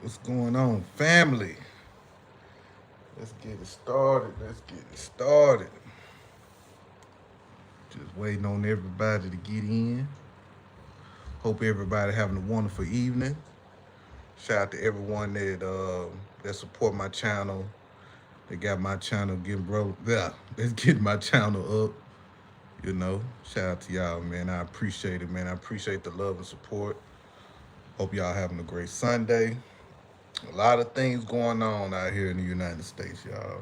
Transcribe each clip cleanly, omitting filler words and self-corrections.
What's going on, family? Let's get it started. Let's get it started. Just waiting on everybody to get in. Hope everybody having a wonderful evening. Shout out to everyone that support my channel. They got my channel getting broke. Yeah, let's get my channel up. Shout out to y'all, man. I appreciate it, man. I appreciate the love and support. Hope y'all having a great Sunday. A lot of things going on out here in the United States, y'all.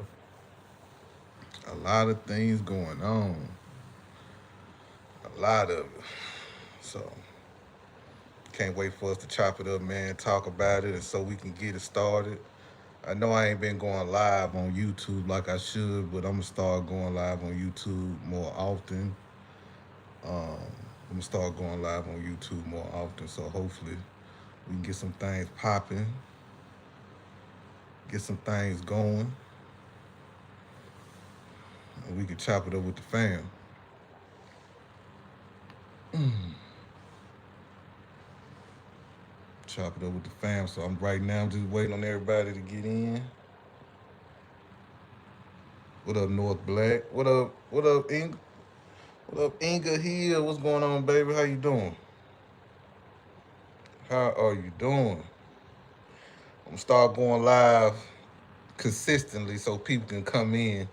A lot of things going on. A lot of it. So can't wait for us to chop it up, man. Talk about it, and so we can get it started. I know I ain't been going live on YouTube like I should, but I'm gonna start going live on YouTube more often. I'm gonna start going live on YouTube more often, so hopefully we can get some things popping, get some things going, and we can chop it up with the fam. Chop it up with the fam. So I'm right now just waiting on everybody to get in. What up, North Black? What up? What up, Inga? What up, Inga here? What's going on, baby? How you doing? How are you doing? I'm gonna start going live consistently so people can come in.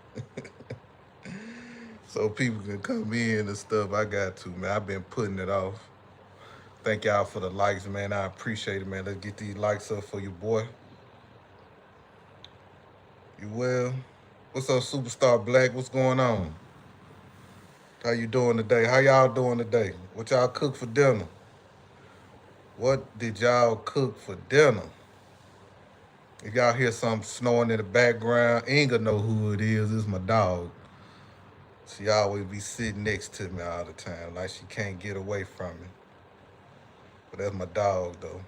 So people can come in and stuff. I got to, man. I've been putting it off. Thank y'all for the likes, man. I appreciate it, man. Let's get these likes up for your boy. You well? What's up, Superstar Black? What's going on? How you doing today? How y'all doing today? What y'all cook for dinner? What did y'all cook for dinner? If y'all hear something snoring in the background, Inga know who it is. It's my dog. She always be sitting next to me all the time, like she can't get away from me. But that's my dog, though.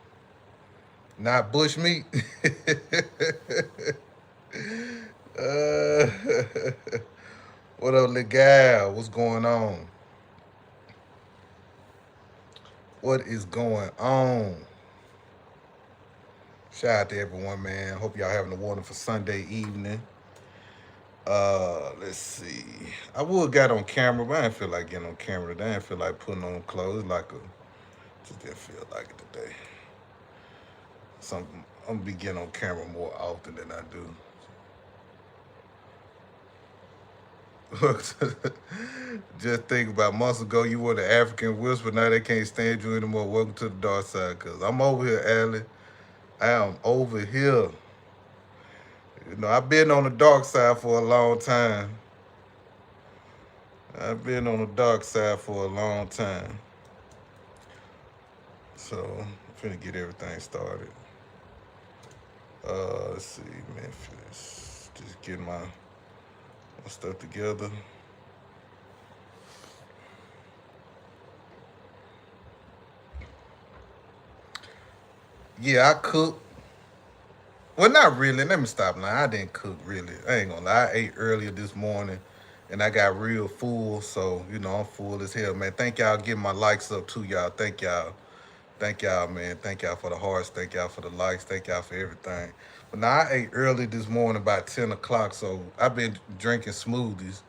Not bush meat. uh, what up, Legal? What's going on? What is going on? Shout out to everyone, man. Hope y'all having a wonderful Sunday evening. Let's see. I would got on camera, but I didn't feel like getting on camera today. I didn't feel like putting on clothes. Just didn't feel like it today. Something I'm gonna be getting on camera more often than I do. Just think about months ago you were the African whisper. Now they can't stand you anymore. Welcome to the dark side, cause I'm over here, Allie. I am over here. I've been on the dark side for a long time. I've been on the dark side for a long time. So I'm finna get everything started. Let's see, Memphis. Just getting my stuff together. Yeah, I cook. Well, not really. Let me stop now. I didn't cook really. I ain't gonna lie. I ate earlier this morning and I got real full. So, I'm full as hell, man. Thank y'all getting my likes up too, y'all. Thank y'all. Thank y'all, man. Thank y'all for the hearts. Thank y'all for the likes. Thank y'all for everything. But now I ate early this morning about 10 o'clock. So I've been drinking smoothies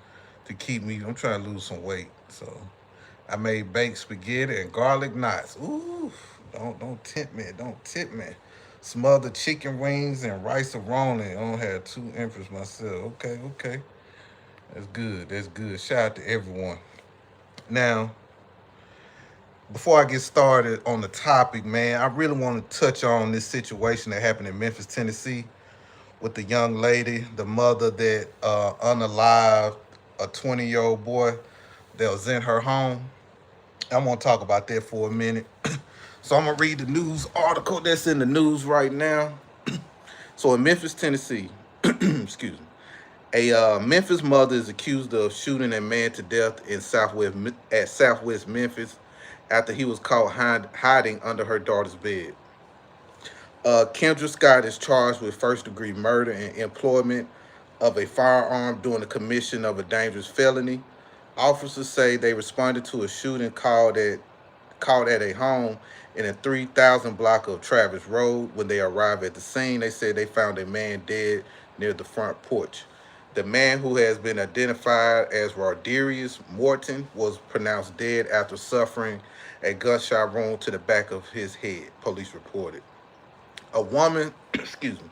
to keep me. I'm trying to lose some weight. So I made baked spaghetti and garlic knots. Ooh, don't tempt me. Don't tempt me. Smothered chicken wings and rice aroni. I don't have two empress myself. Okay, okay. That's good. That's good. Shout out to everyone. Now, before I get started on the topic, man, I really want to touch on this situation that happened in Memphis, Tennessee, with the young lady, the mother that unalived a 20-year-old boy that was in her home. I want to talk about that for a minute. So I'm gonna read the news article that's in the news right now. So in Memphis, Tennessee, excuse me, a Memphis mother is accused of shooting a man to death in Southwest Memphis after he was caught hiding under her daughter's bed. Kendra Scott is charged with first-degree murder and employment of a firearm during the commission of a dangerous felony. Officers say they responded to a shooting call caught at a home in a 3,000 block of Travis Road. When they arrived at the scene, they said they found a man dead near the front porch. The man, who has been identified as Roderius Morton, was pronounced dead after suffering a gunshot wound to the back of his head, police reported. A woman, excuse me,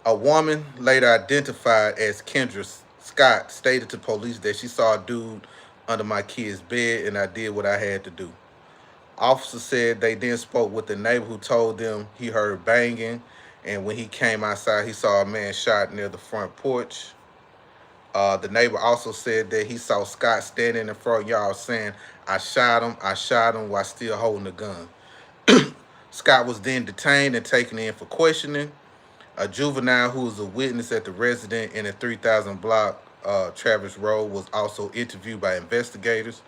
a woman later identified as Kendra Scott stated to police that she saw a dude under my kid's bed and I did what I had to do. Officer said they then spoke with the neighbor who told them he heard banging, and when he came outside, he saw a man shot near the front porch. The neighbor also said that he saw Scott standing in the front yard saying, I shot him while still holding the gun. Scott was then detained and taken in for questioning. A juvenile who was a witness at the resident in the 3,000 block Travis Road was also interviewed by investigators.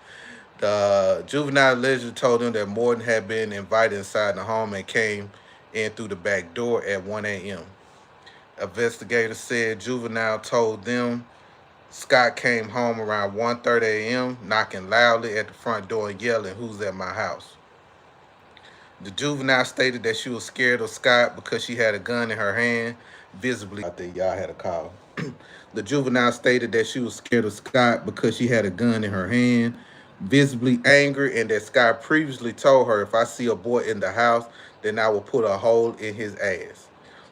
The juvenile allegedly told them that Morton had been invited inside the home and came in through the back door at 1 a.m. Investigators said juvenile told them Scott came home around 1:30 a.m., knocking loudly at the front door and yelling, "Who's at my house?" The juvenile stated that she was scared of Scott because she had a gun in her hand, visibly. I think y'all had a call. The juvenile stated that she was scared of Scott because she had a gun in her hand, visibly angry, and that Scott previously told her, "If I see a boy in the house, then I will put a hole in his ass."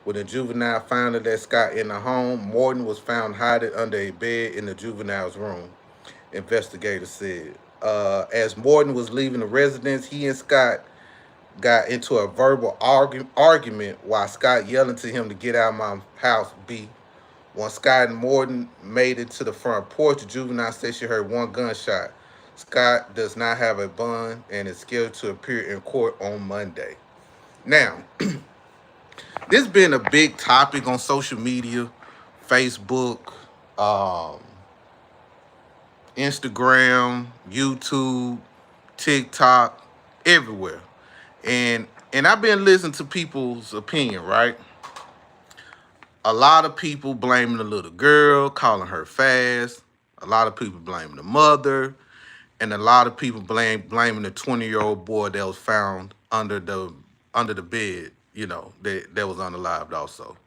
When the juvenile found that Scott in the home, Morton was found hiding under a bed in the juvenile's room, investigators said. As Morton was leaving the residence, he and Scott got into a verbal argument while Scott yelling to him to get out of my house, B. When Scott and Morton made it to the front porch, the juvenile said she heard one gunshot. Scott does not have a bond and is scheduled to appear in court on Monday. Now, this has been a big topic on social media, Facebook, um, Instagram, YouTube, TikTok, everywhere. And I've been listening to people's opinion, right? A lot of people blaming the little girl, calling her fast. A lot of people blaming the mother, and a lot of people blaming the 20-year-old boy that was found under the bed. That was unalived also.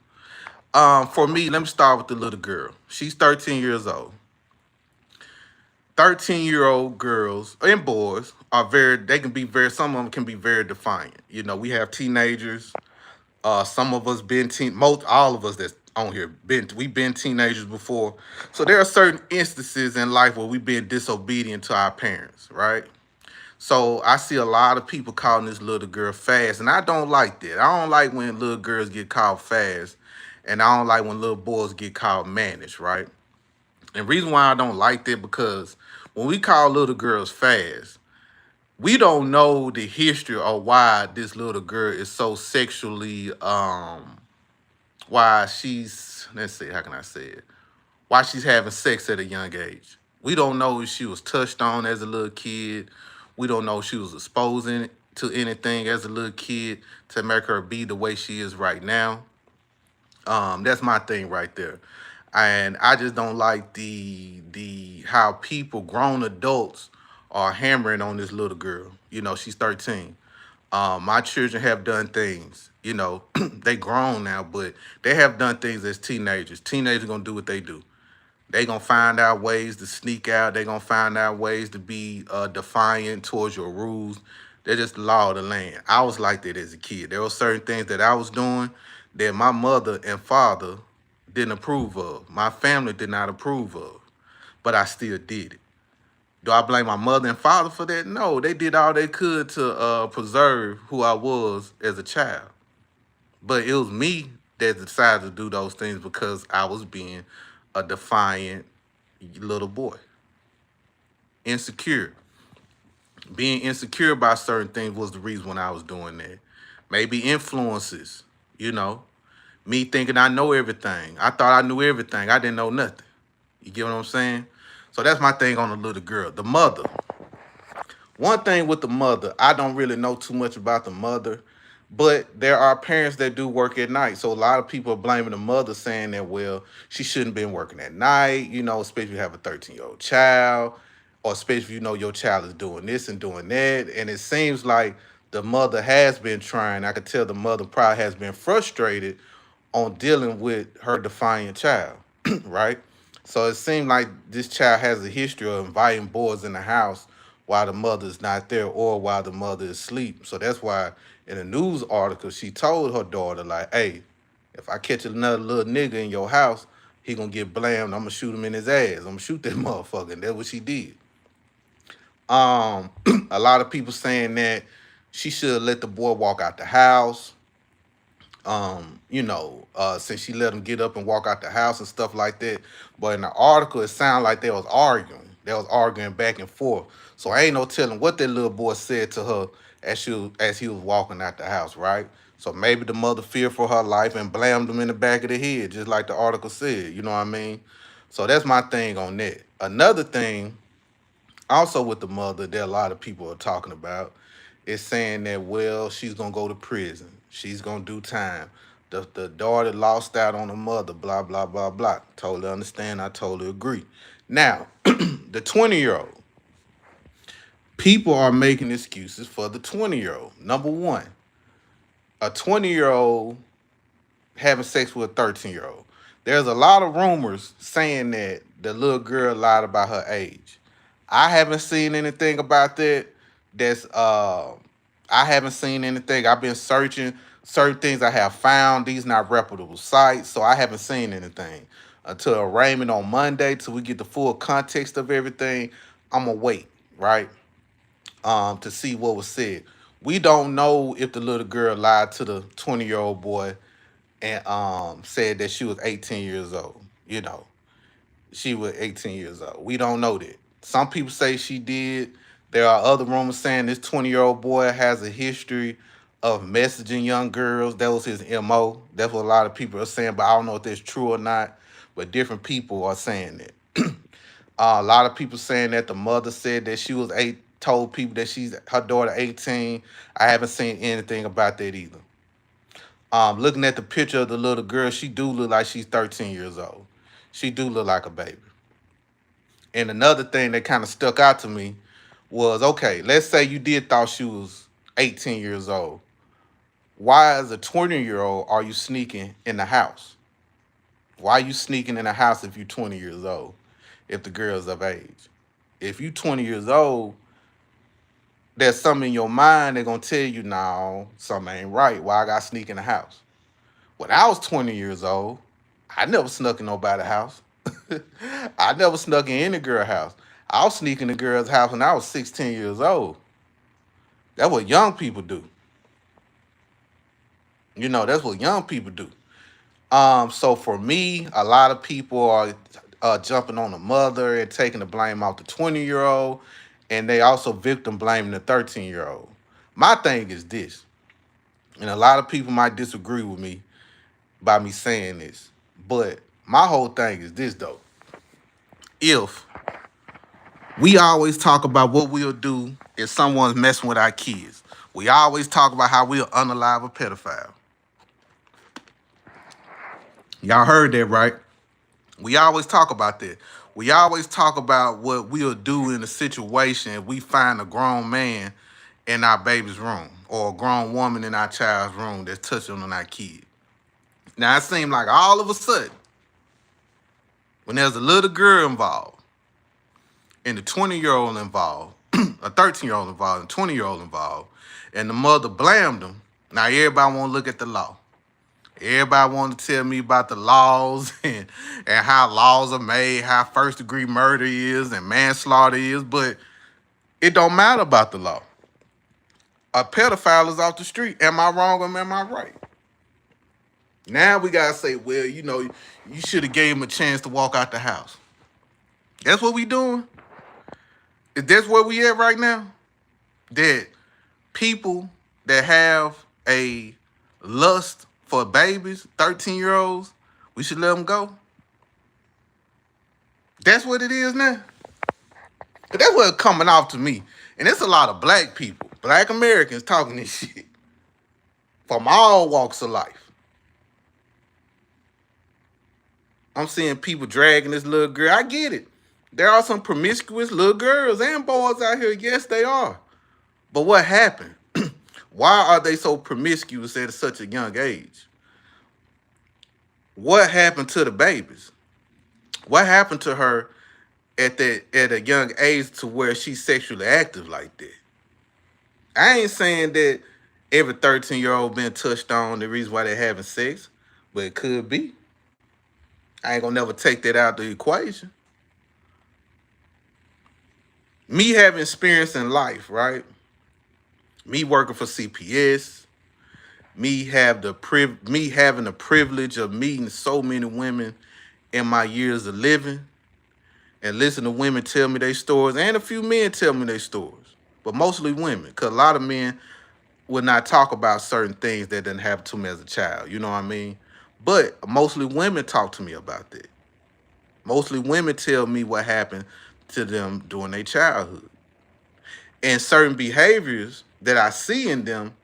For me, let me start with the little girl. She's 13 years old. 13-year-old girls and boys are some of them can be very defiant. We have teenagers. Some of us all of us that's on here we've been teenagers before. So there are certain instances in life where we've been disobedient to our parents, right? So I see a lot of people calling this little girl fast, and I don't like that. I don't like when little girls get called fast, and I don't like when little boys get called mannish, right? And the reason why I don't like that, because when we call little girls fast, we don't know the history of why this little girl is so sexually why she's, let's see, how can I say it? Why she's having sex at a young age. We don't know if she was touched on as a little kid. We don't know if she was exposing to anything as a little kid to make her be the way she is right now. That's my thing right there. And I just don't like the how people, grown adults, are hammering on this little girl. She's 13. My children have done things, they grown now, but they have done things as teenagers. Teenagers gonna do what they do. They gonna find out ways to sneak out. They gonna find out ways to be defiant towards your rules. They're just the law of the land. I was like that as a kid. There were certain things that I was doing that my mother and father didn't approve of. My family did not approve of, but I still did it. Do I blame my mother and father for that? No, they did all they could to preserve who I was as a child. But it was me that decided to do those things because I was being a defiant little boy. Insecure. Being insecure about certain things was the reason when I was doing that. Maybe influences, me thinking I know everything. I thought I knew everything. I didn't know nothing. You get what I'm saying? So that's my thing on the little girl. The mother. One thing with the mother, I don't really know too much about the mother, but there are parents that do work at night. So a lot of people are blaming the mother, saying that, well, she shouldn't have been working at night, especially if you have a 13-year-old child. or especially if you know your child is doing this and doing that. And it seems like the mother has been trying. I could tell the mother probably has been frustrated on dealing with her defiant child, right? So it seemed like this child has a history of inviting boys in the house while the mother is not there or while the mother is asleep. So that's why in a news article she told her daughter, like, hey, if I catch another little nigga in your house, he gonna get blamed. I'm gonna shoot him in his ass. I'm gonna shoot that motherfucker. And that's what she did. Um, a lot of people saying that she should let the boy walk out the house. Since she let him get up and walk out the house and stuff like that. But in the article, it sounded like they was arguing. They was arguing back and forth. So I ain't no telling what that little boy said to her as he was walking out the house, right? So maybe the mother feared for her life and blamed him in the back of the head, just like the article said. You know what I mean? So that's my thing on that. Another thing, also with the mother, that a lot of people are talking about is saying that, well, she's gonna go to prison, she's gonna do time. The daughter lost out on the mother, blah blah blah blah. Totally understand, I totally agree. Now the 20-year-old, people are making excuses for the 20-year-old. Number one, a 20-year-old having sex with a 13-year-old. There's a lot of rumors saying that the little girl lied about her age. I haven't seen anything about that. That's I haven't seen anything. I've been searching certain things I have found. These not reputable sites, so I haven't seen anything. Until arraignment on Monday, till we get the full context of everything, I'm gonna wait, right? To see what was said. We don't know if the little girl lied to the 20-year-old boy and said that she was 18 years old. You know, she was 18 years old. We don't know that. Some people say she did. There are other rumors saying this 20-year-old boy has a history of messaging young girls. That was his MO. That's what a lot of people are saying, but I don't know if that's true or not. But different people are saying that. A lot of people saying that the mother said that she was told people that she's her daughter 18. I haven't seen anything about that either. Looking at the picture of the little girl, she do look like she's 13 years old. She do look like a baby. And another thing that kind of stuck out to me was, okay, let's say you did thought she was 18 years old. Why, as a 20-year-old, are you sneaking in the house? Why are you sneaking in the house if you're 20 years old, if the girl's of age? If you 20 years old, there's something in your mind that's going to tell you, no, something ain't right. Why I got to sneak in the house? When I was 20 years old, I never snuck in nobody's house. I never snuck in any girl's house. I was sneaking in the girl's house when I was 16 years old. That's what young people do. You know, that's what young people do. So for me, a lot of people are jumping on the mother and taking the blame off the 20-year-old, and they also victim blaming the 13-year-old. My thing is this, and a lot of people might disagree with me by me saying this, but my whole thing is this though. If we always talk about what we'll do if someone's messing with our kids, we always talk about how we'll unalive a pedophile. Y'all heard that, right? We always talk about that. We always talk about what we'll do in a situation if we find a grown man in our baby's room or a grown woman in our child's room that's touching on our kid. Now, it seems like all of a sudden, when there's a little girl involved, and the 20-year-old involved, a 13-year-old involved, and 20-year-old involved, and the mother blamed them, now everybody want to look at the law. Everybody want to tell me about the laws and how laws are made, how first degree murder is and manslaughter is, but it don't matter about the law. A pedophile is off the street. Am I wrong or am I right? Now we got to say, well, you should have gave him a chance to walk out the house. That's what we doing? Is that's where we at right now? That people that have a lust for babies, 13-year-olds, we should let them go? That's what it is now? But that's what's coming off to me. And it's a lot of black people, black Americans talking this shit from all walks of life. I'm seeing people dragging this little girl. I get it. There are some promiscuous little girls and boys out here. Yes, they are. But what happened? Why are they so promiscuous at such a young age? What happened to the babies? What happened to her at a young age to where she's sexually active like that? I ain't saying that every 13-year-old been touched on the reason why they're having sex, but it could be. I ain't gonna never take that out the equation. Me having experience in life, right? Me working for CPS, me having the privilege of meeting so many women in my years of living and listen to women tell me their stories and a few men tell me their stories, but mostly women, because a lot of men would not talk about certain things that didn't happen to me as a child. You know what I mean? But mostly women talk to me about that. Mostly women tell me what happened to them during their childhood. And certain behaviors that I see in them,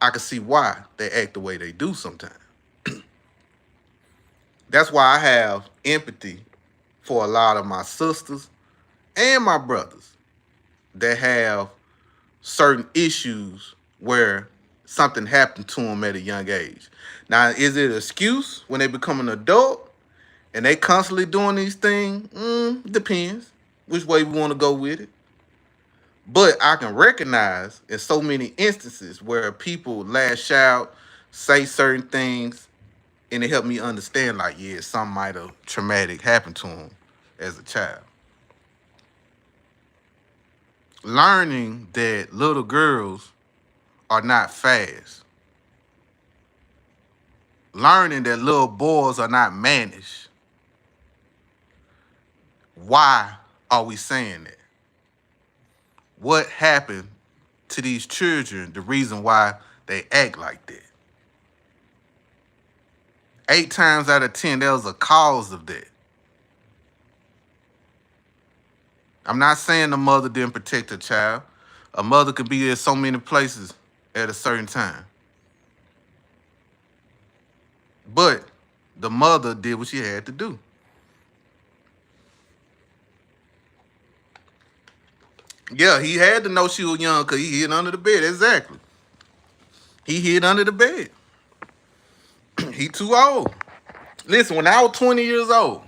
I can see why they act the way they do sometimes. That's why I have empathy for a lot of my sisters and my brothers that have certain issues where something happened to them at a young age. Now, is it an excuse when they become an adult and they constantly doing these things? Depends which way we want to go with it. But I can recognize in so many instances where people lash out, say certain things, and it helped me understand, like, yeah, something might have traumatic happened to them as a child. Learning that little girls are not fast. Learning that little boys are not mannish. Why are we saying that? What happened to these children, the reason why they act like that? 8 times out of 10, there was a cause of that. I'm not saying the mother didn't protect her child. A mother could be in so many places at a certain time. But the mother did what she had to do. Yeah, he had to know she was young because he hid under the bed. Exactly. He hid under the bed. He too old. Listen, when I was 20 years old,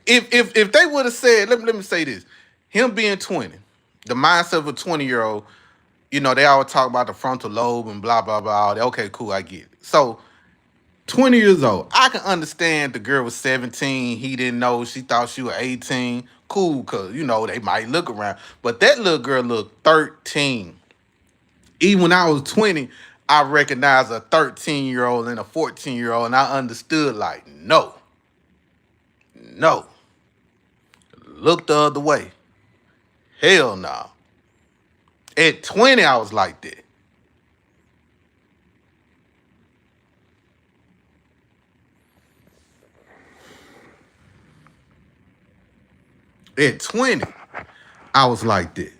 if they would have said, let me say this, him being 20, the mindset of a 20-year-old, you know, they always talk about the frontal lobe and blah, blah, blah. All that. Okay, cool, I get it. So 20 years old, I can understand the girl was 17. He didn't know. She thought she was 18. Cool, because, you know, they might look around. But that little girl looked 13. Even when I was 20, I recognized a 13-year-old and a 14-year-old, and I understood, like, no. Look the other way. Hell no. At 20, I was like that. At 20, I was like that.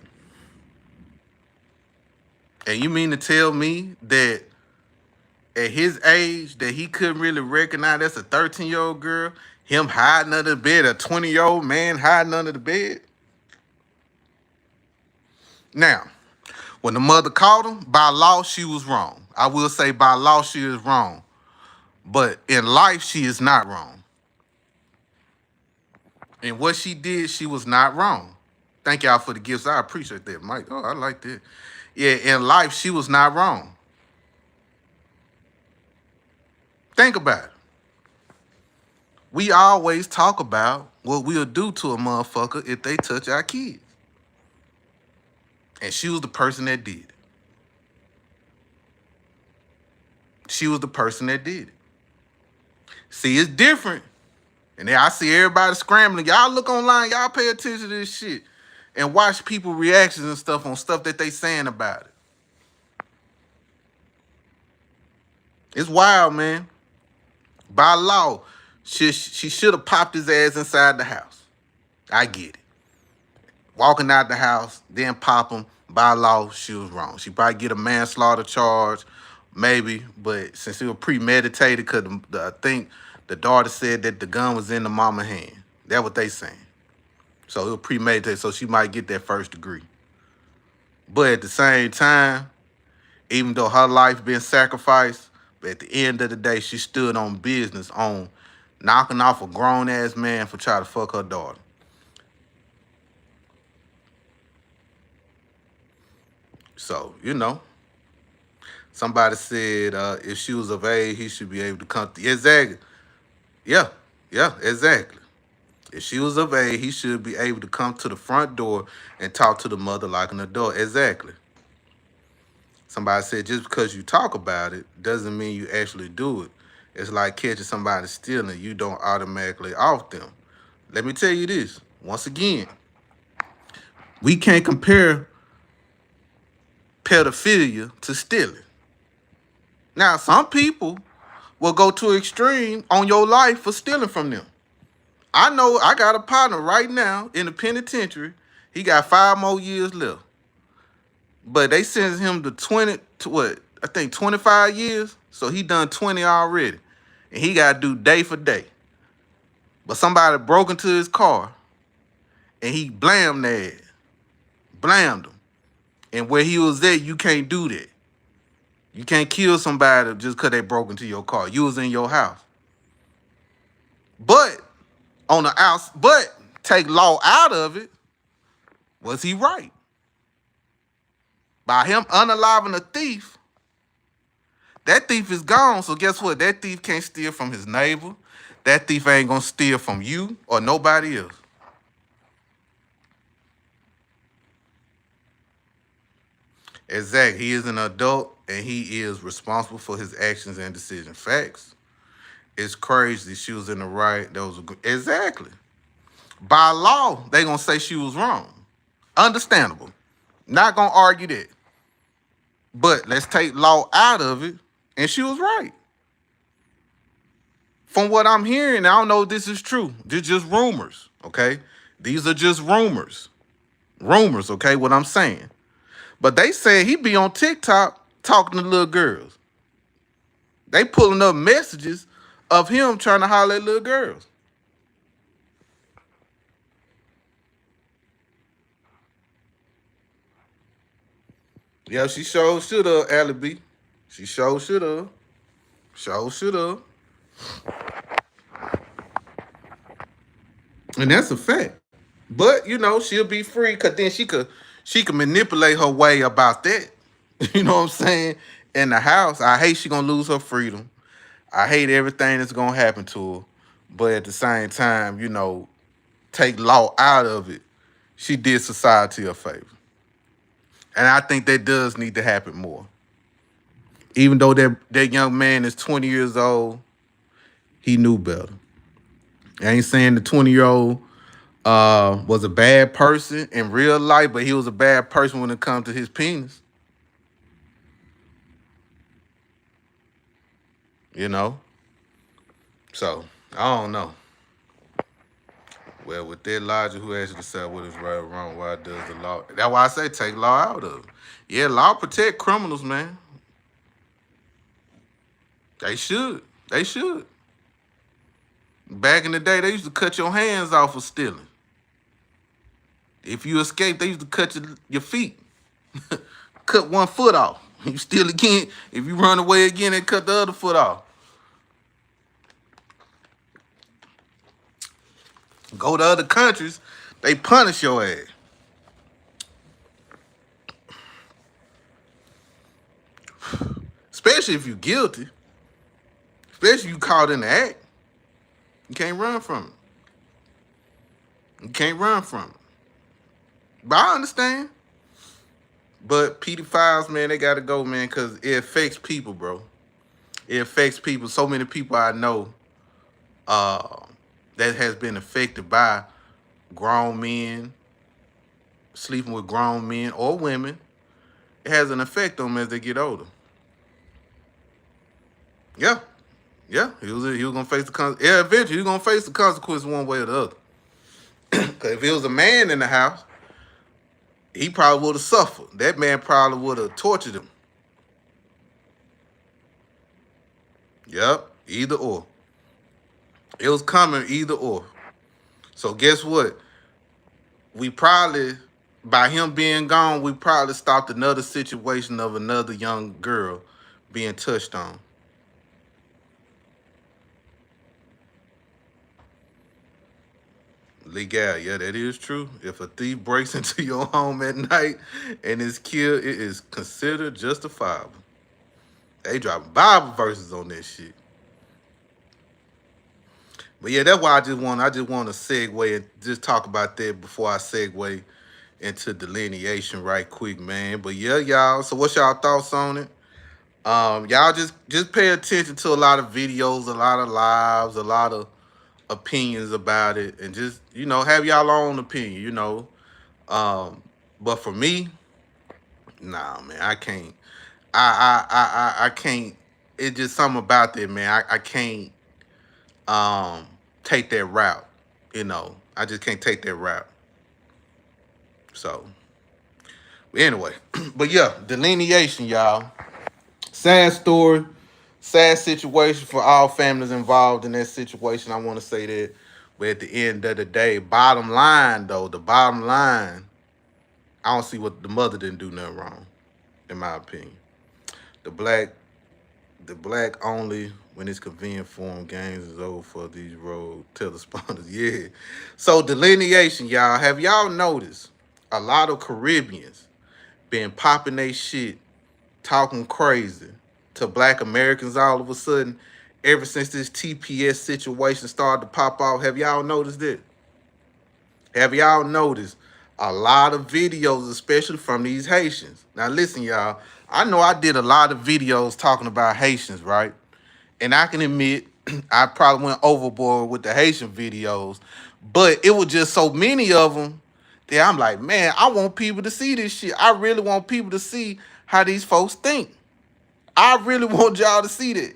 And you mean to tell me that at his age that he couldn't really recognize that's a 13-year-old girl, him hiding under the bed, a 20-year-old man hiding under the bed? Now, when the mother caught him, by law, she was wrong. I will say by law, she is wrong. But in life, she is not wrong. And what she did, she was not wrong. Thank y'all for the gifts. I appreciate that, Mike. Oh, I like that. Yeah, in life, she was not wrong. Think about it. We always talk about what we'll do to a motherfucker if they touch our kids. And she was the person that did it. She was the person that did it. See, it's different. And then I see everybody scrambling. Y'all look online. Y'all pay attention to this shit. And watch people reactions and stuff on stuff that they saying about it. It's wild, man. By law, she should have popped his ass inside the house. I get it. Walking out the house, then pop him. By law, she was wrong. She probably get a manslaughter charge, maybe. But since it was premeditated, because I think the daughter said that the gun was in the mama's hand. That's what they saying. So it was premeditated, so she might get that first degree. But at the same time, even though her life been sacrificed, but at the end of the day, she stood on business on knocking off a grown ass man for trying to fuck her daughter. So, somebody said if she was of age, he should be able to come. Exactly. Yeah. Yeah, exactly. If she was of age, he should be able to come to the front door and talk to the mother like an adult. Exactly. Somebody said just because you talk about it doesn't mean you actually do it. It's like catching somebody stealing. You don't automatically off them. Let me tell you this. Once again, we can't compare pedophilia to stealing. Now, some people will go to extreme on your life for stealing from them. I know I got a partner right now in the penitentiary. He got 5 more years left. But they sentenced him to 20 to what? I think 25 years. So he done 20 already. And he got to do day for day. But somebody broke into his car and he blamed that. Blamed him. And where he was at, you can't do that. You can't kill somebody just because they broke into your car. You was in your house. But take law out of it, was he right? By him unaliving a thief, that thief is gone. So guess what? That thief can't steal from his neighbor. That thief ain't gonna steal from you or nobody else. Exactly. He is an adult and he is responsible for his actions and decisions. Facts. It's crazy. She was in the right. That was exactly. By law, they gonna say she was wrong. Understandable. Not gonna argue that. But let's take law out of it, and she was right. From what I'm hearing, I don't know if this is true. These just rumors, okay? These are just rumors. Rumors, okay, what I'm saying. But they said he be on TikTok talking to little girls. They pulling up messages of him trying to holler at little girls. Yeah, she sure should have, Allie B. She sure should have. Sure should have. And that's a fact. But she'll be free because then she could manipulate her way about that. You know what I'm saying? In the house. I hate she gonna lose her freedom. I hate everything that's gonna happen to her. But at the same time, take law out of it. She did society a favor. And I think that does need to happen more. Even though that young man is 20 years old, he knew better. I ain't saying the 20-year-old was a bad person in real life, but he was a bad person when it comes to his penis. So, I don't know. Well, with that logic, who actually decide what is right or wrong? Why does the law? That's why I say take law out of it. Yeah, law protect criminals, man. They should. They should. Back in the day, they used to cut your hands off for stealing. If you escape, they used to cut your feet. Cut one foot off. You steal again. If you run away again, they cut the other foot off. Go to other countries, they punish your ass. Especially if you're guilty. Especially if you caught in the act. You can't run from it. You can't run from it. But I understand. But pedophiles, man, they gotta go, man, because it affects people, bro. It affects people. So many people I know that has been affected by grown men, sleeping with grown men or women. It has an effect on them as they get older. Yeah. Yeah. He was gonna face eventually he was gonna face the consequences one way or the other. Cause if it was a man in the house, he probably would have suffered. That man probably would have tortured him. Yep, either or. It was coming either or. So guess what? We probably, by him being gone, we probably stopped another situation of another young girl being touched on. Legal, yeah, that is true. If a thief breaks into your home at night and is killed, it is considered justifiable. They drop Bible verses on that shit. But yeah, that's why I just want to segue and just talk about that before I segue into delineation right quick, man. But yeah, y'all. So what's y'all thoughts on it? Y'all just pay attention to a lot of videos, a lot of lives, a lot of opinions about it, and just have y'all own opinion. Um, but for me, nah, man, I can't. I can't. It's just something about that, man. I can't um take that route. I just can't take that route. So anyway, but yeah, delineation, y'all. Sad story, sad situation for all families involved in that situation. I want to say that. But at the end of the day, bottom line though, the bottom line, I don't see what the mother didn't do nothing wrong, in my opinion. The black the black only when it's convenient form games is over for these road telesponders. Yeah. So delineation, y'all. Have y'all noticed a lot of Caribbeans been popping they shit, talking crazy to black Americans all of a sudden ever since this TPS situation started to pop off? Have y'all noticed it? Have y'all noticed a lot of videos, especially from these Haitians? Now listen, y'all. I know I did a lot of videos talking about Haitians, right? And I can admit I probably went overboard with the Haitian videos, but it was just so many of them that I'm like, man, I want people to see this shit. I really want people to see how these folks think. I really want y'all to see that.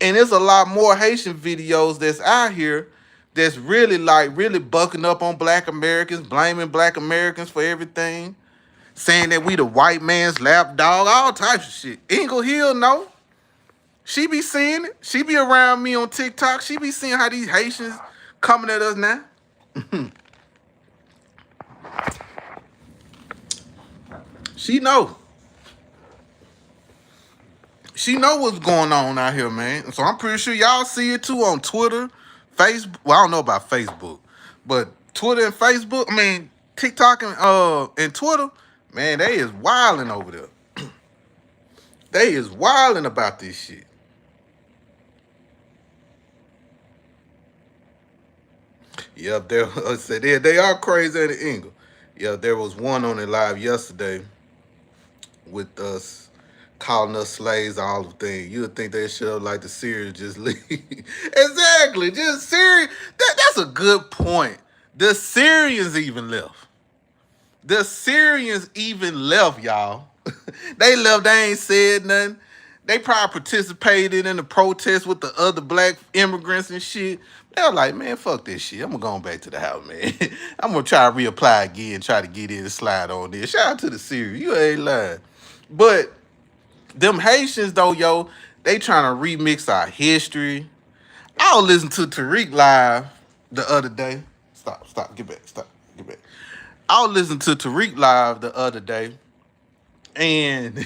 And there's a lot more Haitian videos that's out here that's really bucking up on black Americans, blaming black Americans for everything, saying that we the white man's lapdog, all types of shit. Ingle Hill, no. She be seeing it. She be around me on TikTok. She be seeing how these Haitians coming at us now. She know. She know what's going on out here, man. So I'm pretty sure y'all see it too on Twitter, Facebook. Well, I don't know about Facebook, but Twitter and Facebook. I mean TikTok and Twitter. Man, they is wilding over there. They is wilding about this shit. Yep, they are crazy at the angle. Yeah, there was one on the live yesterday with us calling us slaves, all the things. You would think they should have like the Syrians just leave. Exactly, just Syria. That's a good point. The Syrians even left. The Syrians even left, y'all. They left. They ain't said nothing. They probably participated in the protest with the other black immigrants and shit. They're like, man, fuck this shit. I'm gonna go back to the house, man. I'm gonna try to reapply again, try to get in and slide on this. Shout out to the Syrians. You ain't lying. But them Haitians though, yo, they trying to remix our history. I was listening to Tariq live the other day. Stop, get back, get back. I was listening to Tariq live the other day, and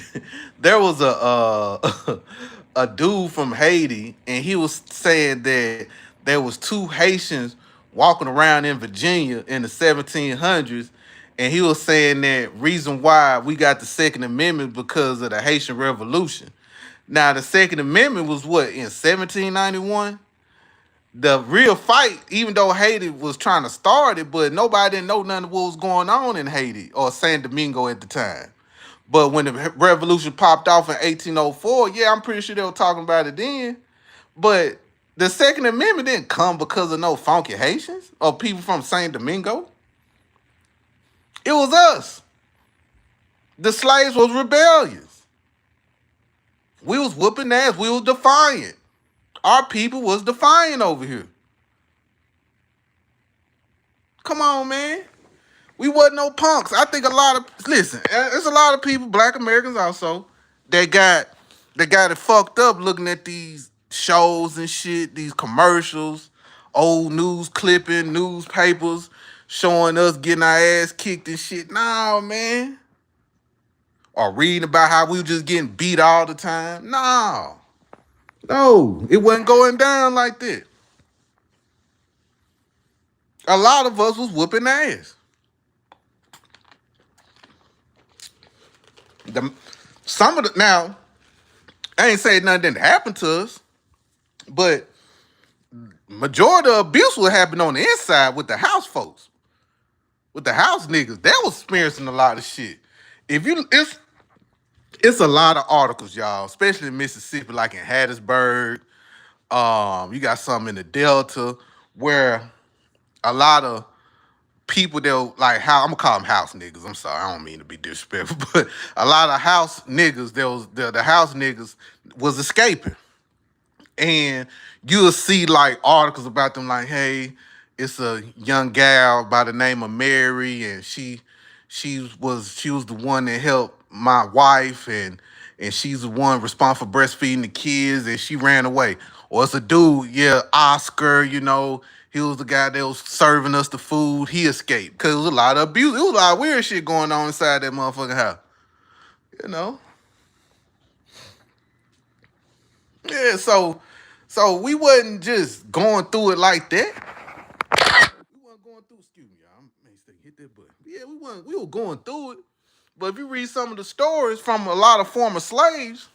there was a dude from Haiti, and he was saying that there was two Haitians walking around in Virginia in the 1700s, and he was saying that reason why we got the Second Amendment because of the Haitian Revolution. Now the Second Amendment was what in 1791. The real fight, even though Haiti was trying to start it, but nobody didn't know none of what was going on in Haiti or San Domingo at the time. But when the revolution popped off in 1804, yeah, I'm pretty sure they were talking about it then. But the Second Amendment didn't come because of no funky Haitians or people from San Domingo. It was us. The slaves was rebellious. We was whooping ass. We was defiant. Our people was defiant over here. Come on, man. We wasn't no punks. I think a lot of there's a lot of people, black Americans also, that got it fucked up looking at these shows and shit, these commercials old news clipping, newspapers showing us getting our ass kicked and shit. Nah, man. Or reading about how we were just getting beat all the time. Nah. No, it wasn't going down like that. A lot of us was whooping ass. Some of the now, I ain't saying nothing didn't happen to us, but majority of abuse would happen on the inside with the house folks, with the house niggas. They was experiencing a lot of shit. If you, it's a lot of articles, y'all, especially in Mississippi, like in Hattiesburg. You got some in the Delta where a lot of people that like how I'm gonna call them house niggas. I'm sorry, I don't mean to be disrespectful, but a lot of house niggas, there was the house niggas was escaping. And you'll see like articles about them like, hey, it's a young gal by the name of Mary, and she was the one that helped my wife, and she's the one responsible for breastfeeding the kids, and she ran away. Or it's a dude, yeah, Oscar, he was the guy that was serving us the food. He escaped because there was a lot of abuse. There was a lot of weird shit going on inside that motherfucking house. You know? Yeah, so we wasn't just going through it like that. We weren't going through, excuse me, y'all. I may stay hit that button. Yeah, we were going through it. But if you read some of the stories from a lot of former slaves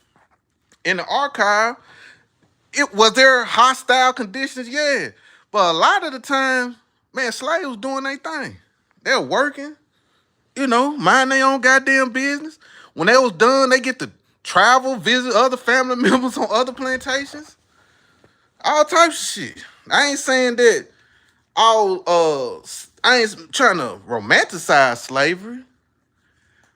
in the archive, it was there hostile conditions, yeah. But a lot of the time, man, slaves was doing their thing. They were working, mind their own goddamn business. When they was done, they get to travel, visit other family members on other plantations. All types of shit. I ain't saying that I ain't trying to romanticize slavery,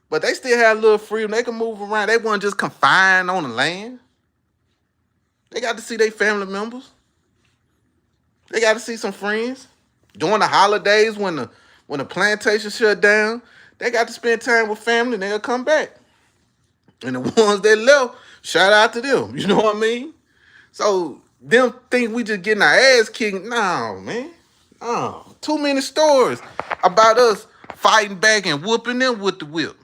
but they still had a little freedom. They could move around. They weren't just confined on the land. They got to see their family members. They got to see some friends. During the holidays when the plantation shut down, they got to spend time with family and they'll come back. And the ones that left, shout out to them. You know what I mean? So them think we just getting our ass kicked. No, man. No. Too many stories about us fighting back and whooping them with the whip.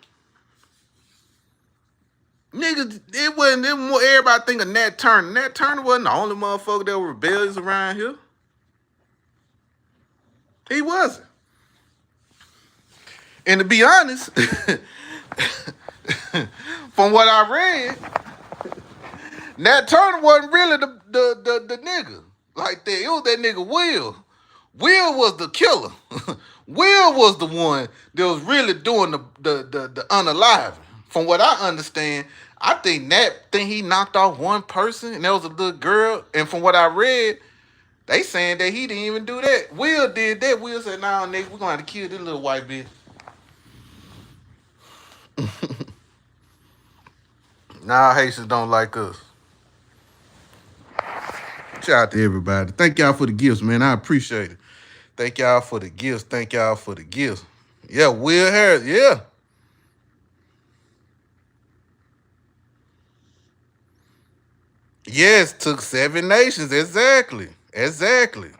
Niggas, it wasn't everybody think of Nat Turner. Nat Turner wasn't the only motherfucker that was rebellious around here. He wasn't. And to be honest, from what I read, Nat Turner wasn't really the nigga like that. It was that nigga Will. Will was the killer. Will was the one that was really doing the unaliving. From what I understand, I think Nat he knocked off one person, and that was a little girl. And from what I read, they saying that he didn't even do that. Will did that. Will said, "Nah, nigga, we're gonna have to kill this little white bitch." Nah, Haitians don't like us. Shout out to everybody. Thank y'all for the gifts, man. I appreciate it. Thank y'all for the gifts. Thank y'all for the gifts. Yeah, Will Harris. Yeah. Yes, took 7 nations. Exactly. Exactly.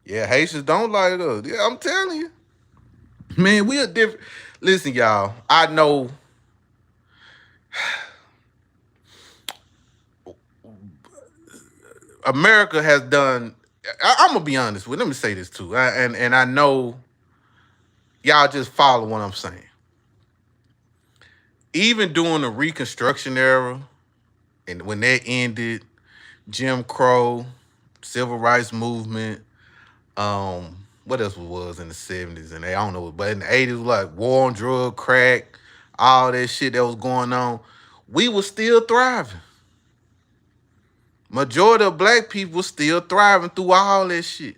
Yeah, Haitians don't like us. Yeah, I'm telling you. Man, we are different. Listen, y'all. I know America has done. I'm gonna be honest with. Let me say this too, and I know y'all just follow what I'm saying. Even during the Reconstruction era, and when that ended, Jim Crow, Civil Rights Movement, what else was in the 70s and I don't know, but in the 80s, like war on drug, crack, all that shit that was going on, we were still thriving. Majority of black people still thriving through all that shit.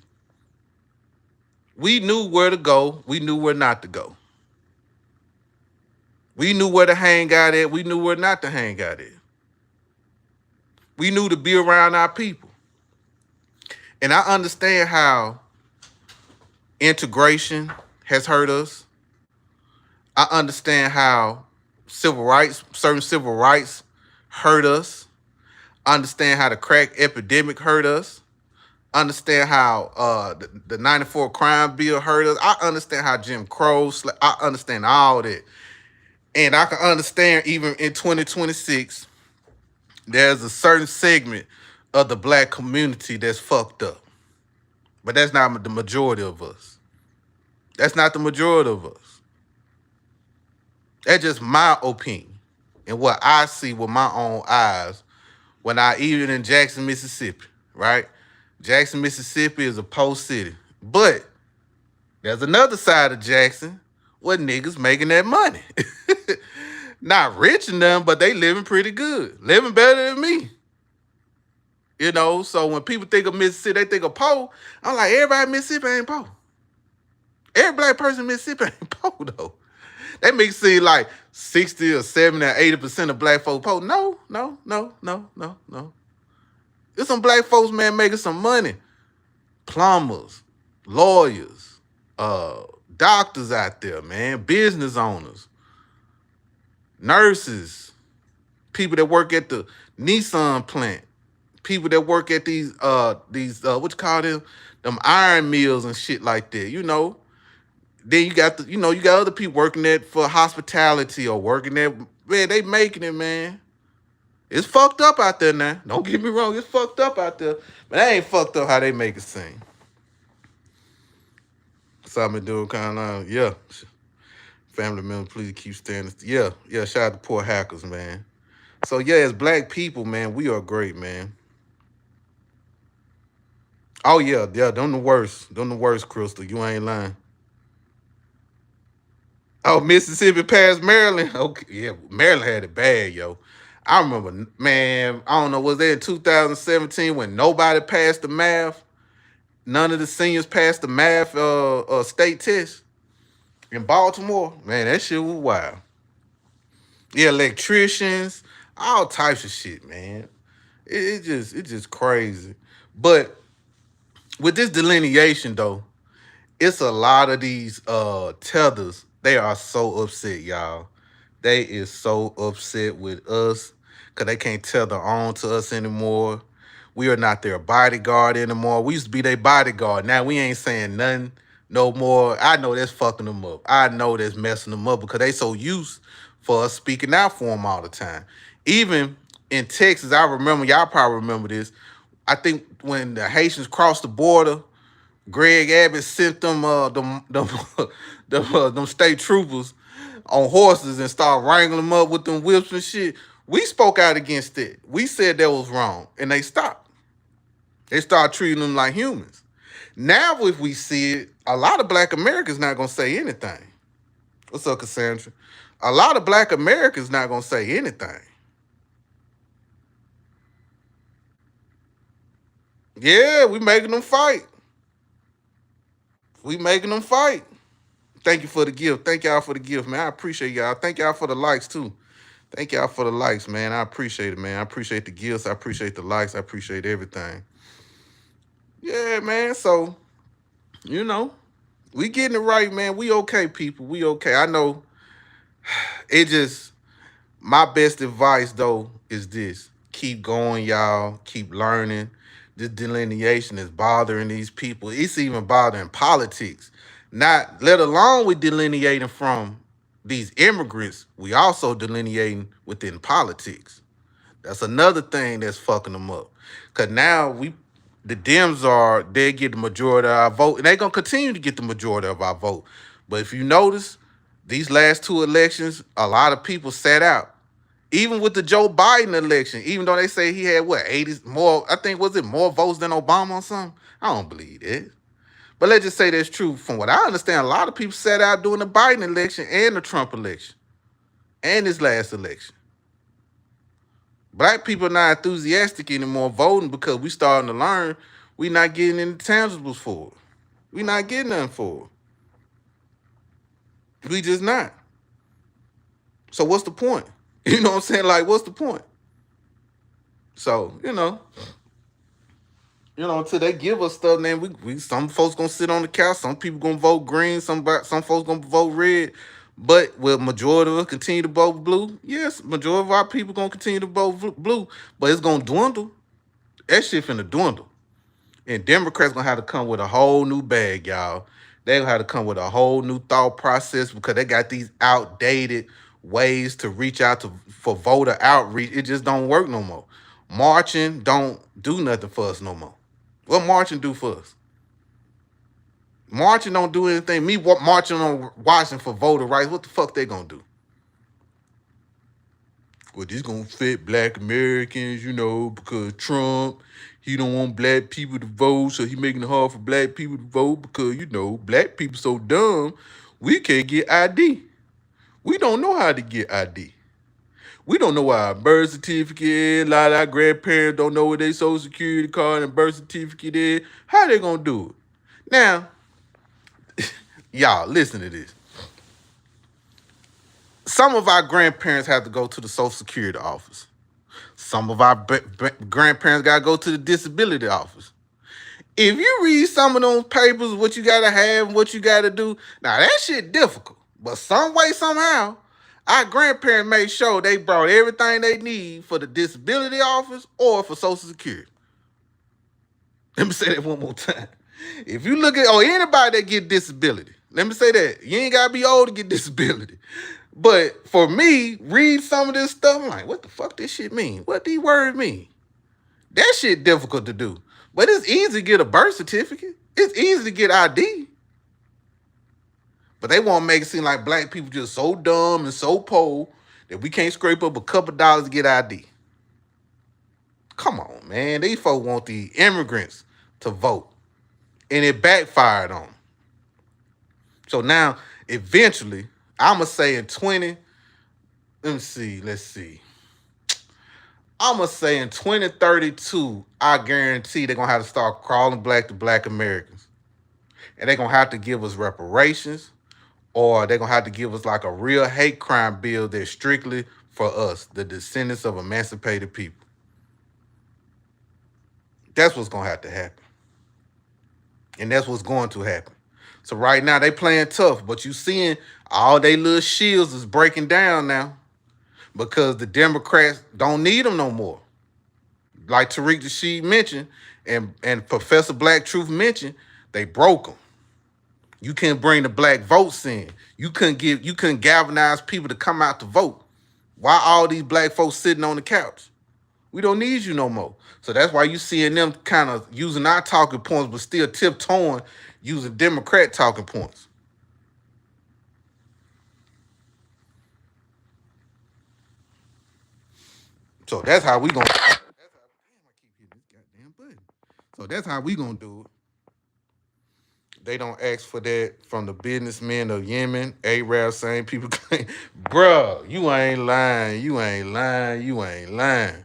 We knew where to go. We knew where not to go. We knew where to hang out at. We knew where not to hang out at. We knew to be around our people. And I understand how integration has hurt us. I understand how certain civil rights hurt us. I understand how the crack epidemic hurt us. understand how the 94 crime bill hurt us. I understand how Jim Crow, I understand all that. And I can understand even in 2026, there's a certain segment of the black community that's fucked up. But that's not the majority of us. That's not the majority of us. That's just my opinion and what I see with my own eyes when I even in Jackson, Mississippi, right? Jackson, Mississippi is a poor city. But there's another side of Jackson where niggas making that money. Not rich enough, but they living pretty good. Living better than me. You know, so when people think of Mississippi, they think of poor. I'm like, everybody in Mississippi ain't poor. Every black person in Mississippi ain't poor, though. That makes it seem like 60 or 70 or 80% of black folks poor. No, no, no, no, no, no. There's some black folks, man, making some money. Plumbers, lawyers, doctors out there, man, business owners, nurses, people that work at the Nissan plant, people that work at these what you call them iron mills and shit like that, you know. Then you got you got other people working at for hospitality or working at, man, they making it, man. It's fucked up out there now. Don't get me wrong, it's fucked up out there. But that ain't fucked up how they make it seem. Something doing kind of, yeah. Family member, please keep standing. Yeah, yeah, shout out to poor hackers, man. So yeah, as black people, man, we are great, man. Oh yeah, yeah, them the worst. Them the worst, Crystal. You ain't lying. Oh, Mississippi past Maryland. Okay, yeah, Maryland had it bad, yo. I remember, man, I don't know, was that in 2017 when nobody passed the math? None of the seniors passed the math state test in Baltimore. Man, that shit was wild. Yeah, electricians, all types of shit, man. It just crazy. But with this delineation though, it's a lot of these tethers. They are so upset, y'all. They is so upset with us because they can't tether on to us anymore. We are not their bodyguard anymore. We used to be their bodyguard. Now we ain't saying nothing no more. I know that's fucking them up. I know that's messing them up because they so used for us speaking out for them all the time. Even in Texas, I remember, y'all probably remember this. I think when the Haitians crossed the border, Greg Abbott sent them state troopers on horses and started wrangling them up with them whips and shit. We spoke out against it. We said that was wrong, and they stopped. They started treating them like humans. Now, if we see it, a lot of black Americans not gonna say anything. What's up, Cassandra? A lot of black Americans not gonna say anything. Yeah, we making them fight. We making them fight. Thank you for the gift. Thank y'all for the gift, man. I appreciate y'all. Thank y'all for the likes too. Thank y'all for the likes, man. I appreciate it, man. I appreciate the gifts. I appreciate the likes. I appreciate everything. Yeah, man. So, you know, we getting it right, man. We okay, people. We okay. I know it just, my best advice though is this. Keep going, y'all. Keep learning. This delineation is bothering these people. It's even bothering politics. Not let alone with delineating from these immigrants, we also delineating within politics. That's another thing that's fucking them up. Cause now the Dems they get the majority of our vote, and they gonna continue to get the majority of our vote. But if you notice, these last two elections, a lot of people sat out. Even with the Joe Biden election, even though they say he had what 80 more, I think was it more votes than Obama or something? I don't believe it. But let's just say that's true. From what I understand, a lot of people sat out during the Biden election and the Trump election and this last election. Black people are not enthusiastic anymore voting because we starting to learn we not getting any tangibles for it. We not getting nothing for it. We just not. So what's the point? You know what I'm saying? Like, what's the point? So, until they give us stuff, man, we some folks gonna sit on the couch, some people gonna vote green, some folks gonna vote red. But will majority of us continue to vote blue? Yes, majority of our people gonna continue to vote blue, but it's gonna dwindle. That shit finna dwindle. And Democrats gonna have to come with a whole new bag, y'all. They gonna have to come with a whole new thought process because they got these outdated ways to reach out to for voter outreach. It just don't work no more. Marching don't do nothing for us no more. What marching do for us? Marching don't do anything. Me marching on Washington for voter rights. What the fuck they gonna do? Well, this gonna fit black Americans, because Trump, he don't want black people to vote, so he making it hard for black people to vote because, black people so dumb, we can't get ID. We don't know how to get ID. We don't know what our birth certificate is. A lot of our grandparents don't know what their social security card and birth certificate is. How they gonna do it? Now, y'all, listen to this. Some of our grandparents have to go to the social security office. Some of our grandparents got to go to the disability office. If you read some of those papers, what you got to have and what you got to do, now that shit difficult. But some way, somehow, our grandparents made sure they brought everything they need for the disability office or for Social Security. Let me say that one more time. If you look at, anybody that get disability, let me say that. You ain't got to be old to get disability. But for me, read some of this stuff, I'm like, what the fuck this shit mean? What these words mean? That shit difficult to do. But it's easy to get a birth certificate. It's easy to get ID. But they want to make it seem like black people just so dumb and so poor that we can't scrape up a couple dollars to get ID. Come on, man. These folks want the immigrants to vote. And it backfired on them. So now, eventually, I'm going to say in 20, let's see. I'm going to say in 2032, I guarantee they're going to have to start crawling back to black Americans. And they're going to have to give us reparations, or they're going to have to give us like a real hate crime bill that's strictly for us, the descendants of emancipated people. That's what's going to have to happen. And that's what's going to happen. So right now, they playing tough, but you seeing all they little shields is breaking down now because the Democrats don't need them no more. Like Tariq Nasheed mentioned, and Professor Black Truth mentioned, they broke them. You couldn't bring the black votes in. You couldn't galvanize people to come out to vote. Why all these black folks sitting on the couch? We don't need you no more. So that's why you seeing them kind of using our talking points, but still tiptoeing using Democrat talking points. So that's how we gonna. So that's how we gonna do it. They don't ask for that from the businessmen of Yemen, Arab, same people. Bruh, you ain't lying. You ain't lying. You ain't lying.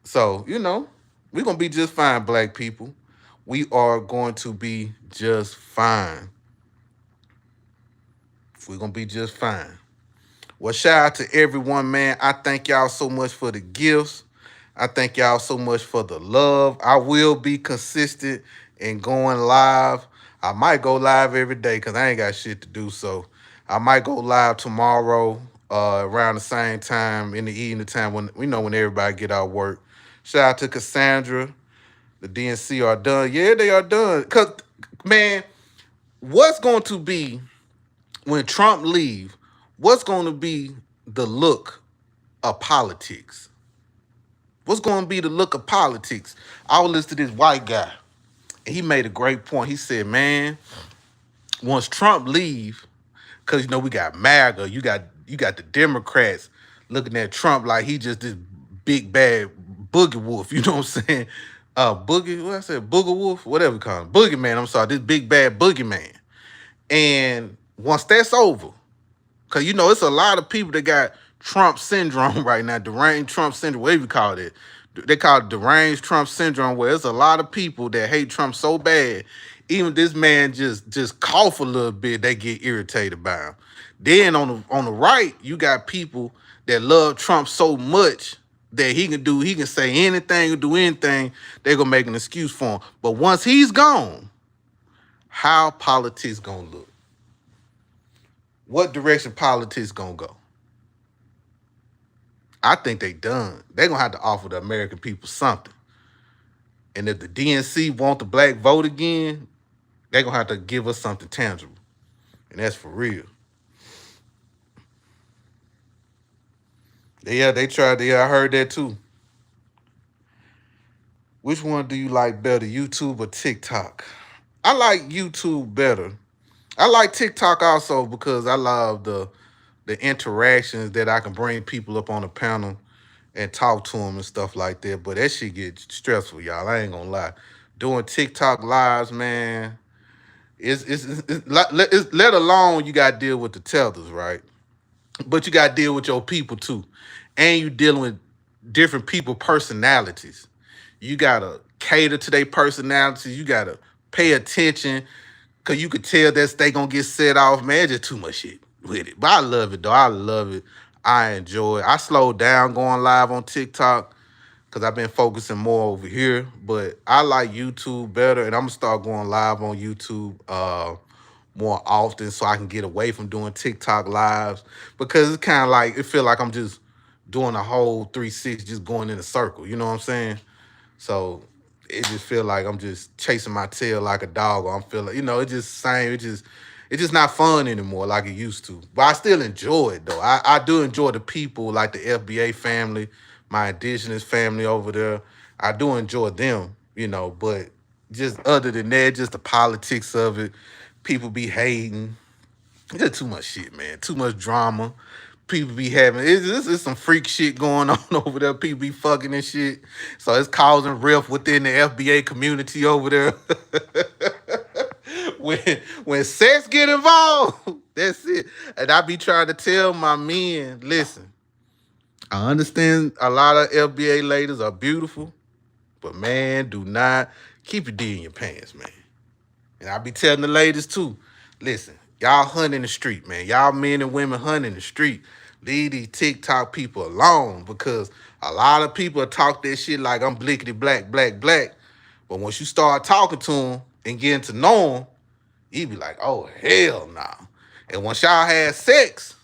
So, we're going to be just fine, black people. We are going to be just fine. We're going to be just fine. Well, shout out to everyone, man. I thank y'all so much for the gifts. I thank y'all so much for the love. I will be consistent in going live. I might go live every day because I ain't got shit to do. So I might go live tomorrow around the same time in the evening time when when everybody get out of work. Shout out to Cassandra. The DNC are done. Yeah, they are done. Because, man, what's going to be when Trump leave? What's going to be the look of politics? What's going to be the look of politics? I was listening to this white guy, and he made a great point. He said, man, once Trump leave, because, we got MAGA, you got the Democrats looking at Trump like he just this big, bad boogie wolf. You know what I'm saying? Booger wolf? Whatever you call him. Boogeyman, I'm sorry. This big, bad boogeyman. And once that's over, because, it's a lot of people that got Trump syndrome right now, deranged Trump syndrome, whatever you call it. They call it deranged Trump syndrome, where there's a lot of people that hate Trump so bad, even this man just cough a little bit, they get irritated by him. Then on the right, you got people that love Trump so much that he can say anything or do anything, they're gonna make an excuse for him. But once he's gone, how politics gonna look? What direction politics gonna go? I think they done. They're gonna have to offer the American people something. And if the DNC want the black vote again, they're gonna have to give us something tangible. And that's for real. Yeah, they tried. Yeah, I heard that too. Which one do you like better, YouTube or TikTok? I like YouTube better. I like TikTok also because I love the interactions that I can bring people up on the panel and talk to them and stuff like that. But that shit get stressful, y'all. I ain't gonna lie. Doing TikTok lives, man, let alone you got to deal with the tethers, right? But you got to deal with your people too, and you dealing with different people personalities. You gotta cater to their personalities. You gotta pay attention because you could tell that they gonna get set off. Man, it's just too much shit with it. But I love it though. I love it. I enjoy it. I slowed down going live on TikTok because I've been focusing more over here. But I like YouTube better, and I'm gonna start going live on YouTube more often so I can get away from doing TikTok lives because it's kind of like it feel like I'm just doing a whole 360, just going in a circle. You know what I'm saying? So it just feel like I'm just chasing my tail like a dog. Or I'm feeling, it just same. It's just not fun anymore like it used to. But I still enjoy it though. I do enjoy the people like the FBA family, my indigenous family over there. I do enjoy them, but just other than that, just the politics of it, people be hating. There's too much shit, man. Too much drama. People be having it's some freak shit going on over there. People be fucking and shit. So it's causing rift within the FBA community over there. when when sex get involved, that's it. And I be trying to tell my men, listen, I understand a lot of FBA ladies are beautiful, but man, do not keep your D in your pants, man. And I be telling the ladies too, listen, y'all hunt in the street, man. Y'all men and women hunt in the street. Leave these TikTok people alone because a lot of people talk that shit like I'm blickety black, black, black. But once you start talking to them and getting to know them, you be like, oh, hell no. Nah. And once y'all had sex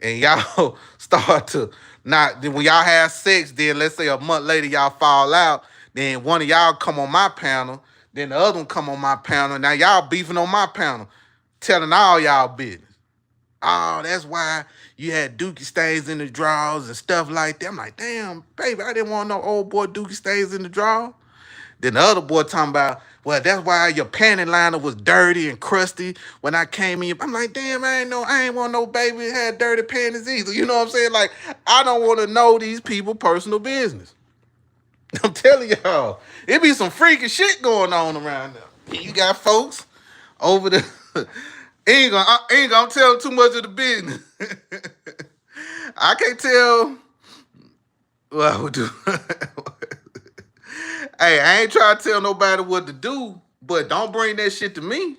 and y'all start to not, then when y'all have sex, then let's say a month later y'all fall out, then one of y'all come on my panel, then the other one come on my panel. Now y'all beefing on my panel, telling all y'all business. Oh, that's why you had dookie stains in the drawers and stuff like that. I'm like, damn, baby, I didn't want no old boy dookie stains in the drawer. Then the other boy talking about, well, that's why your panty liner was dirty and crusty when I came in. I'm like, damn, I ain't want no baby that had dirty panties either. You know what I'm saying? Like, I don't want to know these people personal business. I'm telling y'all, it be some freaking shit going on around there. You got folks over there. ain't gonna tell too much of the business. I can't tell. Well, I would do. Hey, I ain't trying to tell nobody what to do, but don't bring that shit to me.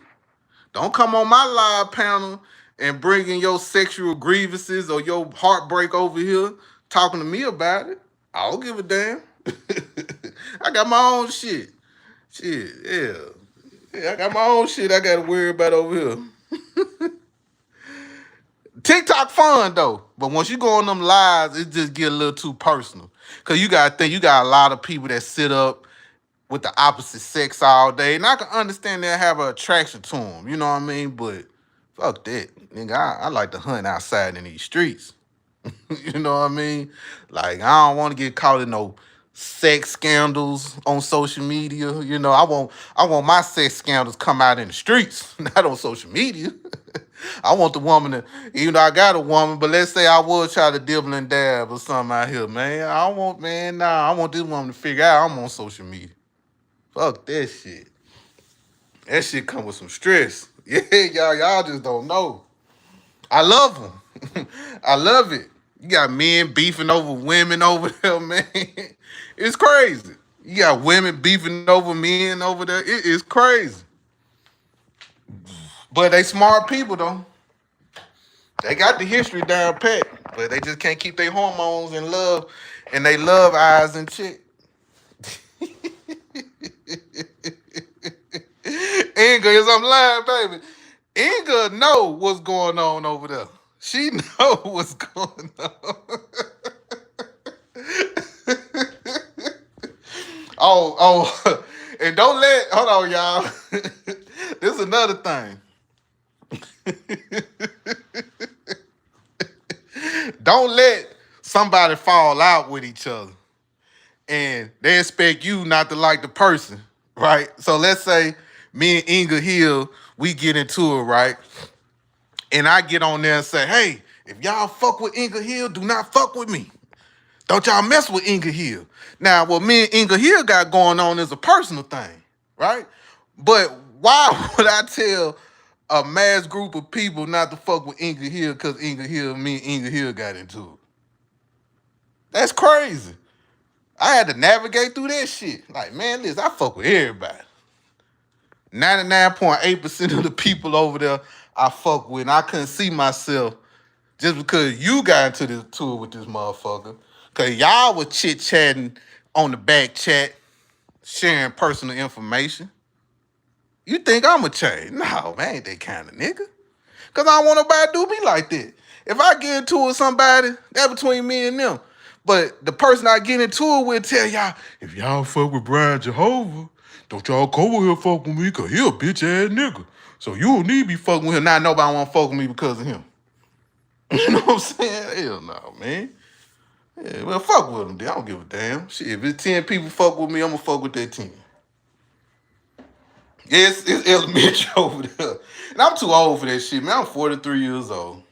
Don't come on my live panel and bring in your sexual grievances or your heartbreak over here talking to me about it. I don't give a damn. I got my own shit. Shit, yeah. Yeah, I got my own shit I gotta worry about over here. TikTok fun though, but once you go on them lives, it just get a little too personal. Cause you gotta think you got a lot of people that sit up with the opposite sex all day, and I can understand they have an attraction to them. You know what I mean? But fuck that, nigga. I like to hunt outside in these streets. You know what I mean? Like I don't want to get caught in no sex scandals on social media. I want my sex scandals come out in the streets, not on social media. I want the woman to, even though I got a woman, but let's say I would try to dibble and dab or something out here, man. I want this woman to figure out I'm on social media. Fuck that shit. That shit come with some stress. Yeah, y'all just don't know. I love them. I love it. You got men beefing over women over there, man. It's crazy. You got women beefing over men over there. It is crazy. But they smart people though. They got the history down pat, but they just can't keep their hormones and love and they love eyes and shit. Inga, yes, I'm lying, baby. Inga know what's going on over there. She know what's going on. Oh, and don't let, hold on, y'all. This is another thing. Don't let somebody fall out with each other and they expect you not to like the person, right? So let's say me and Inga Hill, we get into it, right? And I get on there and say, hey, if y'all fuck with Inga Hill, do not fuck with me. Don't y'all mess with Inga Hill. Now, what me and Inga Hill got going on is a personal thing, right? But why would I tell a mass group of people not to fuck with Inga Hill because Inga Hill, me and Inga Hill got into it? That's crazy. I had to navigate through that shit. Like, man, listen, I fuck with everybody. 99.8% of the people over there I fuck with, and I couldn't see myself just because you got into this tour with this motherfucker. Cause y'all was chit-chatting on the back chat, sharing personal information. You think I'ma change? No, man, ain't that kind of nigga. Cause I don't want nobody to do me like that. If I get into it with somebody, that's between me and them. But the person I get into it with tell y'all, if y'all fuck with Brian Jehovah, don't y'all come over here fuck with me, cause he a bitch ass nigga. So you don't need to be fucking with him. Now nobody wanna fuck with me because of him. You know what I'm saying? Hell no, man. Yeah, well, fuck with them, dude. I don't give a damn. Shit, if it's 10 people fuck with me, I'm gonna fuck with that 10. Yes, it's elementary over there. And I'm too old for that shit, man. I'm 43 years old.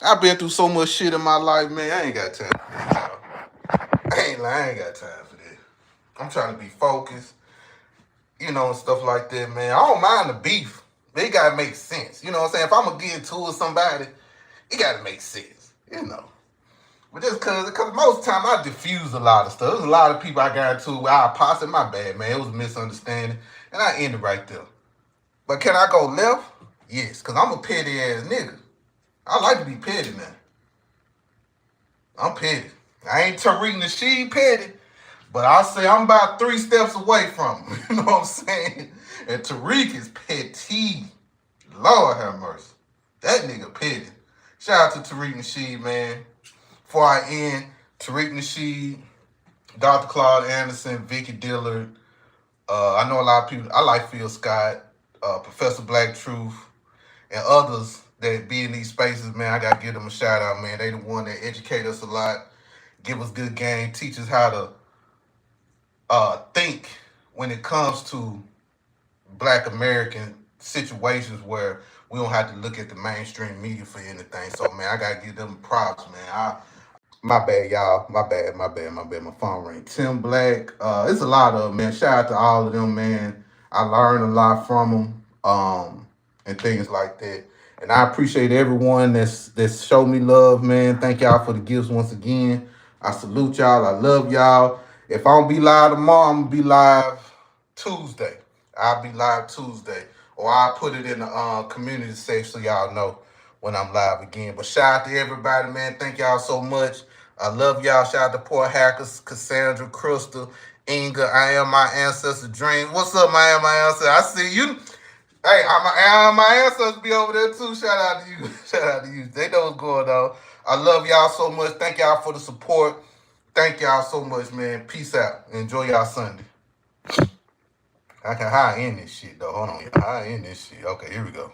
I've been through so much shit in my life, man. I ain't got time for that. I ain't got time for that. I'm trying to be focused, you know, and stuff like that, man. I don't mind the beef. But it gotta make sense. You know what I'm saying? If I'm gonna get into it with somebody, it gotta make sense, you know. But just cause most time I diffuse a lot of stuff. There's a lot of people I got into where I apologize, my bad, man. It was a misunderstanding. And I ended right there. But can I go left? Yes, cause I'm a petty ass nigga. I like to be petty now. I'm petty. I ain't Tariq Nasheed petty, but I'll say I'm about 3 steps away from him. You know what I'm saying? And Tariq is petty. Lord have mercy. That nigga petty. Shout out to Tariq Nasheed, man. Before I end, Tariq Nasheed, Dr. Claude Anderson, Vicky Dillard. I know a lot of people. I like Phil Scott, Professor Black Truth, and others that be in these spaces, man. I gotta give them a shout out, man. They the one that educate us a lot, give us good game, teach us how to think when it comes to Black American situations where we don't have to look at the mainstream media for anything. So, man, I gotta give them props, man. My bad, y'all. My phone ring. Tim Black. It's a lot of them, man. Shout out to all of them, man. I learned a lot from them, and things like that. And I appreciate everyone that's showed me love, man. Thank y'all for the gifts once again. I salute y'all. I love y'all. If I don't be live tomorrow, I'm gonna be live Tuesday. I'll be live Tuesday. Or I'll put it in the community safe so y'all know when I'm live again. But shout out to everybody, man. Thank y'all so much. I love y'all. Shout out to Poor Hackers, Cassandra, Crystal, Inga. I am my ancestor dream. What's up, I am my ancestor? I see you. Hey, I am my ancestors be over there too. Shout out to you. Shout out to you. They know what's going on. I love y'all so much. Thank y'all for the support. Thank y'all so much, man. Peace out. Enjoy y'all Sunday. How I end this shit, though? Hold on. How I end this shit? Okay, here we go.